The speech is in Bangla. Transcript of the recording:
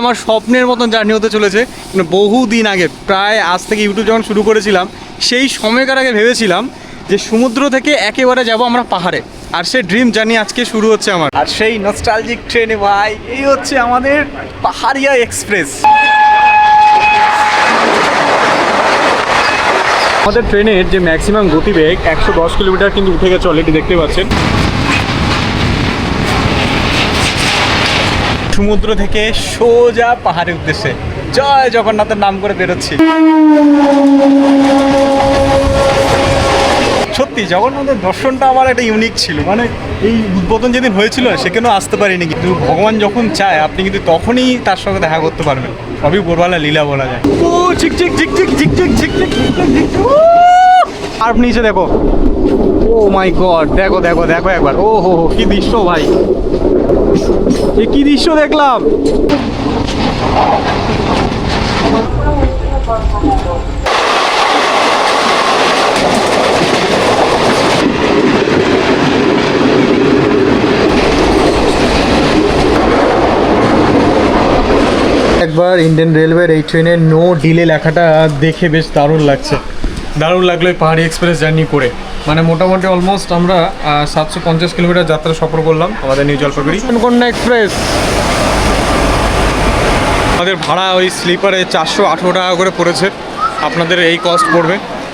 আমার স্বপ্নের মতন জার্নি হতে চলেছে। বহুদিন আগে, প্রায় আজ থেকে ইউটিউব যখন শুরু করেছিলাম সেই সময়কার আগে ভেবেছিলাম যে সমুদ্র থেকে একেবারে যাব আমরা পাহাড়ে, আর সেই ড্রিম জার্নি আজকে শুরু হচ্ছে আমার। আর সেই নস্টালজিক ট্রেনে ভাই, এই হচ্ছে আমাদের পাহাড়িয়া এক্সপ্রেস। আমাদের ট্রেনের যে ম্যাক্সিমাম গতিবেগ 110 কিলোমিটার কিন্তু উঠে গেছে অলরেডি, দেখতে পাচ্ছেন। সমুদ্র থেকে সোজা পাহাড়ের উদ্দেশ্যে জয় জগন্নাথের নাম করে বেরোচ্ছি। সত্যি জগন্নাথের দর্শনটা আমার একটা ইউনিক ছিল। মানে এই উদ্বোধন যেদিন হয়েছিল সেখানেও আসতে পারিনি, কিন্তু ভগবান যখন চায় আপনি কিন্তু তখনই তার সঙ্গে দেখা করতে পারবেন। সবই ভোরবেলা লীলা বলা যায়। ও ঝিকঝিক ঝিকঝিক ঝিকঝিক ঝিকঝিক ঝিকঝিক। আর নিচে দেখো, ও মাই গড, দেখো দেখো দেখো একবার। ও হো হো, কি দৃশ্য ভাই, এ কি দৃশ্য দেখলাম। একবার ইন্ডিয়ান রেলওয়ের এই ট্রেনের নো ডিলে লেখাটা দেখে বেশ দারুণ লাগছে। দারুণ লাগলো এই পাহাড়ি এক্সপ্রেস জার্নি করে। মানে মোটামুটি অলমোস্ট আমরা 750 কিলোমিটার যাত্রা সফর করলাম আমাদের নিউ জলপাইগুড়ি কন্যা এক্সপ্রেস। আমাদের ভাড়া ওই স্লিপারে 418 টাকা করে পড়েছে, আপনাদের এই কস্ট পড়বে।